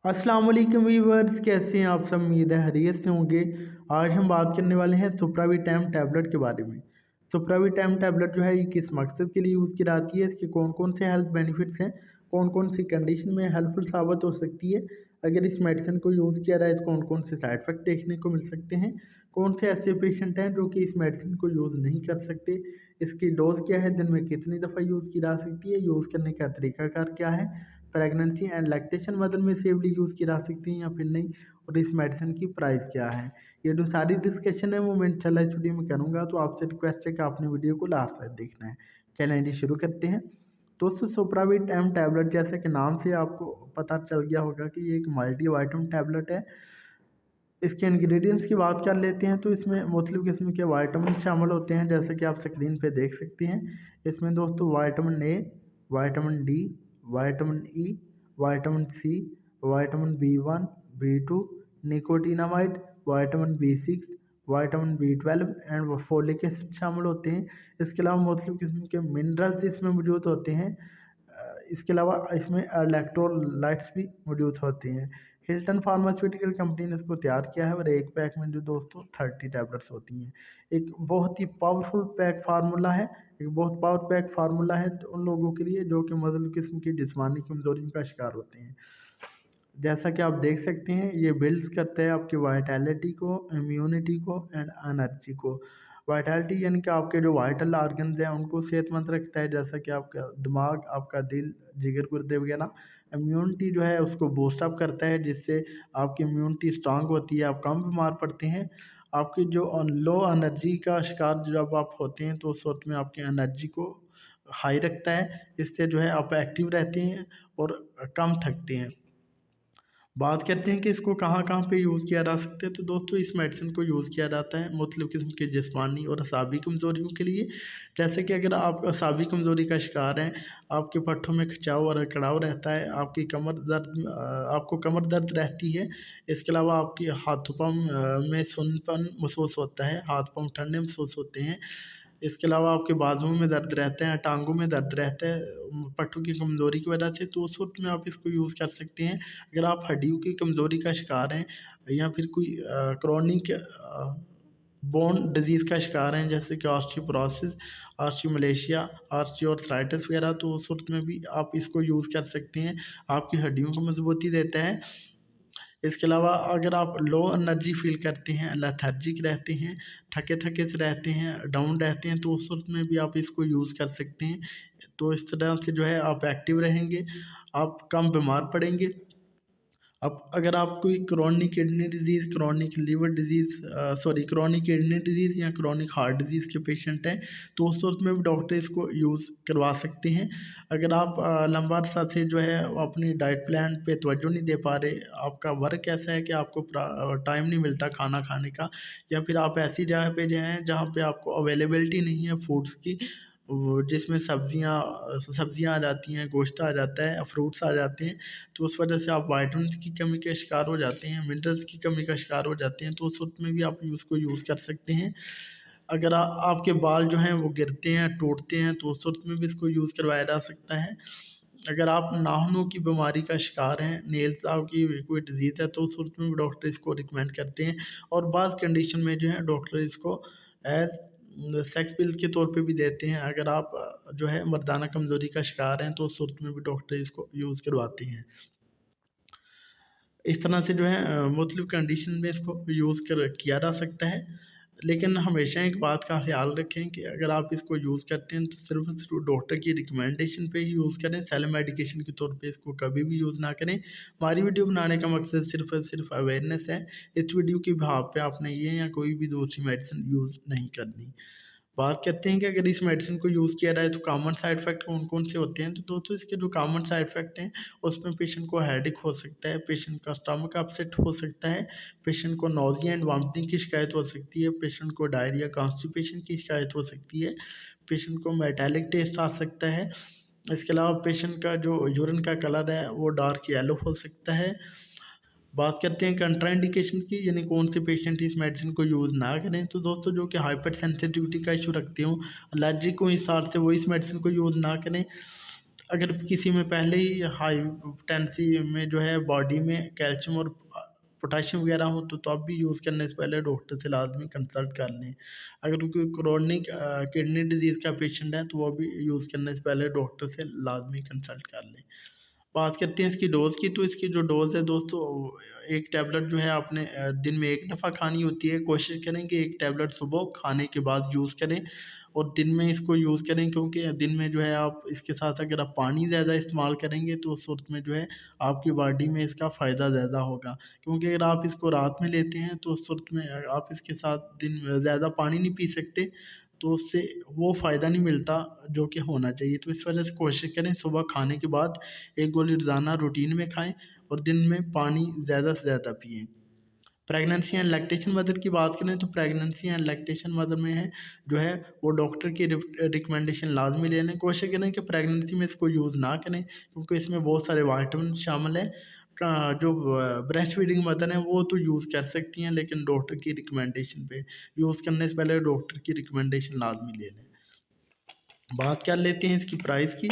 अस्सलाम वालेकुम व्यूअर्स, कैसे हैं आप सब। उम्मीद है खैरियत से होंगे। आज हम बात करने वाले हैं सुप्राविटैम टैबलेट के बारे में। सुप्राविटैम टैबलेट जो है ये किस मकसद के लिए यूज़ की जाती है, इसके कौन कौन से हेल्थ बेनिफिट्स हैं, कौन कौन सी कंडीशन में हेल्पफुल साबित हो सकती है अगर इस मेडिसिन को यूज़ किया जाए, कौन कौन से साइड इफेक्ट देखने को मिल सकते हैं, कौन से ऐसे पेशेंट हैं जो कि इस मेडिसिन को यूज़ नहीं कर सकते, इसकी डोज क्या है, दिन में कितनी दफ़ा यूज़ की जा सकती है, यूज़ करने का तरीकाकार क्या है, प्रेगनेंसी एंड लैक्टेशन मदर में सेफली यूज़ की जा सकती है या फिर नहीं, और इस मेडिसिन की प्राइस क्या है। ये जो सारी डिस्कशन है वो मैं इंशाल्लाह इस वीडियो में करूँगा, तो आपसे रिक्वेस्ट है कि आपने वीडियो को लास्ट तक देखना है। चलें जी, शुरू करते हैं। दोस्तों, सुप्राविटैम टैबलेट जैसे कि नाम से आपको पता चल गया होगा कि ये एक मल्टी वाइटम टैबलेट है। इसके इंग्रेडिएंट्स की बात कर लेते हैं तो इसमें मुख्तलिफ किस्म के वाइटामिन शामिल होते हैं, जैसे कि आप स्क्रीन पे देख सकते हैं। इसमें दोस्तों vitamin A, vitamin D, vitamin E, vitamin C, vitamin B 1, B 2, nicotinamide, vitamin B 6, vitamin B 12 and folic acid शामिल होते हैं। इसके अलावा मुख्तलिफ किस्म के मिनरल्स इसमें मौजूद होते हैं। इसके अलावा इसमें इलेक्ट्रोलाइट्स भी मौजूद होते हैं। हिल्टन फार्मास्यूटिकल कंपनी ने इसको तैयार किया है और एक पैक में जो दोस्तों 30 टैबलेट्स होती हैं। एक बहुत ही पावरफुल पैक फार्मूला है, एक बहुत पावर पैक फार्मूला है उन लोगों के लिए जो कि मुख्तलिफ किस्म की जिस्मानी कमजोरी का शिकार होते हैं। जैसा कि आप देख सकते हैं, ये बिल्ड्स करता है आपकी वाइटैलिटी को, इम्यूनिटी को एंड एनर्जी को। वाइटैलिटी यानी कि आपके जो वाइटल ऑर्गन्स हैं उनको सेहतमंद रखता है, जैसा कि आपका दिमाग, आपका दिल, जिगर, गुर्दे वगैरह। इम्यूनिटी जो है उसको बूस्ट अप करता है, जिससे आपकी इम्यूनिटी स्ट्रांग होती है, आप कम बीमार पड़ते हैं। आपकी जो लो एनर्जी का शिकार जब आप होते हैं तो उस वक्त में आपकी एनर्जी को हाई रखता है, इससे जो है आप एक्टिव रहते हैं और कम थकते हैं। बात करते हैं कि इसको कहाँ कहाँ पे यूज़ किया जा सकता है, तो दोस्तों इस मेडिसिन को यूज़ किया जाता है मुख्तलिफ़ किस्म के जिस्मानी और असाबी कमज़ोरियों के लिए। जैसे कि अगर आप असाबी कमज़ोरी का शिकार हैं, आपके पट्ठों में खिंचाव और अकड़ाव रहता है, आपकी कमर दर्द, आपको कमर दर्द रहती है। इसके अलावा आपकी हाथों पाँव में सुन्नपन महसूस होता है, हाथ पाँव ठंडे महसूस होते हैं। इसके अलावा आपके बाजुओं में दर्द रहता है, टांगों में दर्द रहता है पट्टों की कमज़ोरी की वजह से, तो उस वक्त में आप इसको यूज़ कर सकते हैं। अगर आप हड्डियों की कमज़ोरी का शिकार हैं या फिर कोई क्रॉनिक बोन डिजीज़ का शिकार हैं, जैसे कि ऑस्टियोपोरोसिस, ऑस्टियोमलेशिया, ऑस्टियोआर्थराइटिस वगैरह, तो उस वक्त में भी आप इसको यूज़ कर सकते हैं। आपकी हड्डियों को मजबूती देता है। इसके अलावा अगर आप लो एनर्जी फ़ील करते हैं, लेथार्जिक रहते हैं, थके-थके से रहते हैं, डाउन रहते हैं, तो उस वक़्त में भी आप इसको यूज़ कर सकते हैं। तो इस तरह से जो है आप एक्टिव रहेंगे, आप कम बीमार पड़ेंगे। अब अगर आप कोई chronic kidney disease, chronic liver disease, chronic kidney disease या क्रोनिक हार्ट डिजीज़ के पेशेंट हैं, तो उस वक़्त में भी डॉक्टर इसको यूज़ करवा सकते हैं। अगर आप लंबा अरसा से जो है वो अपनी डाइट प्लान पे तवज्जो नहीं दे पा रहे, आपका वर्क ऐसा है कि आपको टाइम नहीं मिलता खाना खाने का, या फिर आप ऐसी जगह पे जो हैं जहाँ पे आपको अवेलेबिलिटी नहीं है फूड्स की, वो जिसमें सब्जियाँ आ जाती हैं, गोश्त आ जाता है, फ्रूट्स आ जाते हैं, तो उस वजह से आप विटामिन्स की कमी के शिकार हो जाते हैं, मिनरल्स की कमी का शिकार हो जाते हैं, तो उस वक्त में भी आप उसको यूज़ कर सकते हैं। अगर आपके बाल जो हैं वो गिरते हैं, टूटते हैं, तो उस वक्त में भी इसको यूज़ करवाया जा सकता है। अगर आप नाखूनों की बीमारी का शिकार हैं, नेल्स आपकी कोई डिजीज़ है, तो उस वक्त में भी डॉक्टर इसको रिकमेंड करते हैं। और बाज़ कंडीशन में जो है डॉक्टर इसको एज सेक्स पिल के तौर पे भी देते हैं। अगर आप जो है मर्दाना कमज़ोरी का शिकार हैं, तो उस सूरत में भी डॉक्टर इसको यूज़ करवाते हैं। इस तरह से जो है मुख्तलिफ़ कंडीशन में इसको यूज़ कर किया जा सकता है। लेकिन हमेशा एक बात का ख़्याल रखें कि अगर आप इसको यूज़ करते हैं तो सिर्फ़ और सिर्फ़ डॉक्टर की रिकमेंडेशन पे ही यूज़ करें, सेल्फ मेडिकेशन के तौर पे इसको कभी भी यूज़ ना करें। हमारी वीडियो बनाने का मकसद सिर्फ़ और सिर्फ़ अवेयरनेस है। इस वीडियो की बिहाफ़ पे आपने ये या कोई भी दूसरी मेडिसिन यूज़ नहीं करनी। बात करते हैं कि अगर इस मेडिसिन को यूज़ किया जाए तो कॉमन साइड इफ़ेक्ट कौन-कौन से होते हैं, तो दोस्तों इसके जो कॉमन साइड इफ़ेक्ट हैं उसमें पेशेंट को हेडेक हो सकता है, पेशेंट का स्टमक अपसेट हो सकता है, पेशेंट को नोज़िया एंड वॉमिटिंग की शिकायत हो सकती है, पेशेंट को डायरिया, कॉन्स्टिपेशन की शिकायत हो सकती है, पेशेंट को मेटालिक टेस्ट आ सकता है। इसके अलावा पेशेंट का जो यूरिन का कलर है वो डार्क येलो हो सकता है। बात करते हैं कंट्राइंडिकेशन की, यानी कौन से पेशेंट इस मेडिसिन को यूज़ ना करें, तो दोस्तों जो कि हाइपर सेंसिटिविटी का इशू रखते हो, एलर्जी को, इस हिसाब से वो इस मेडिसिन को यूज़ ना करें। अगर किसी में पहले ही हाई टेंसी में जो है बॉडी में कैल्शियम और पोटाशियम वगैरह हो तो आप भी यूज़ करने से पहले डॉक्टर से लाजमी कंसल्ट कर लें। अगर कोई क्रोनिक किडनी डिजीज़ का पेशेंट है तो वो भी यूज़ करने से पहले डॉक्टर से लाजमी कंसल्ट कर लें। बात करते हैं इसकी डोज़ की, तो इसकी जो डोज़ है दोस्तों, एक टैबलेट जो है आपने दिन में एक दफ़ा खानी होती है। कोशिश करें कि एक टैबलेट सुबह खाने के बाद यूज़ करें और दिन में इसको यूज़ करें, क्योंकि दिन में जो है आप इसके साथ अगर आप पानी ज़्यादा इस्तेमाल करेंगे तो उस सूरत में जो है आपकी बॉडी में इसका फ़ायदा ज़्यादा होगा। क्योंकि अगर आप इसको रात में लेते हैं तो उस सूरत में आप इसके साथ दिन में ज़्यादा पानी नहीं पी सकते, तो उससे वो फ़ायदा नहीं मिलता जो कि होना चाहिए। तो इस वजह से कोशिश करें सुबह खाने के बाद एक गोली रोज़ाना रूटीन में खाएँ और दिन में पानी ज़्यादा से ज़्यादा पिएँ। प्रेगनेंसी एंड लैक्टेशन मदर की बात करें तो प्रेगनेंसी एंड लैक्टेशन मदर में है जो है वो डॉक्टर की रिकमेंडेशन लाजमी ले लें। कोशिश करें कि प्रेगनेंसी में इसको यूज़ ना करें, क्योंकि इसमें बहुत सारे विटामिन शामिल है। जो ब्रेस्ट फीडिंग मदर हैं वो तो यूज़ कर सकती हैं, लेकिन डॉक्टर की रिकमेंडेशन पे यूज़ करने से पहले डॉक्टर की रिकमेंडेशन लाजमी ले लें। बात कर लेते हैं इसकी प्राइस की।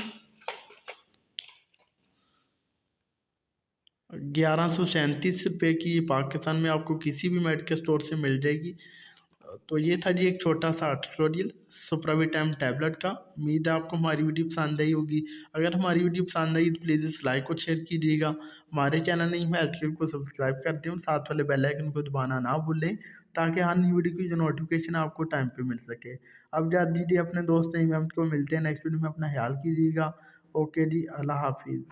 1137 रुपये की पाकिस्तान में आपको किसी भी मेडिकल स्टोर से मिल जाएगी। तो ये था जी एक छोटा सा ट्यूटोरियल सुप्राविटामिन टैबलेट का। उम्मीद है आपको हमारी वीडियो पसंद आई होगी। अगर हमारी वीडियो पसंद आई तो प्लीज़ इस लाइक और शेयर कीजिएगा। हमारे चैनल नहीं में हेल्थ केयर को सब्सक्राइब कर दें और साथ वाले बेल आइकन को दबाना ना भूलें, ताकि हर नई वीडियो की जो नोटिफिकेशन आपको टाइम पे मिल सके। अब जा दीजिए अपने दोस्त नहीं, हम को मिलते हैं नेक्स्ट वीडियो में। अपना ख्याल कीजिएगा। ओके जी, अल्लाह हाफिज़।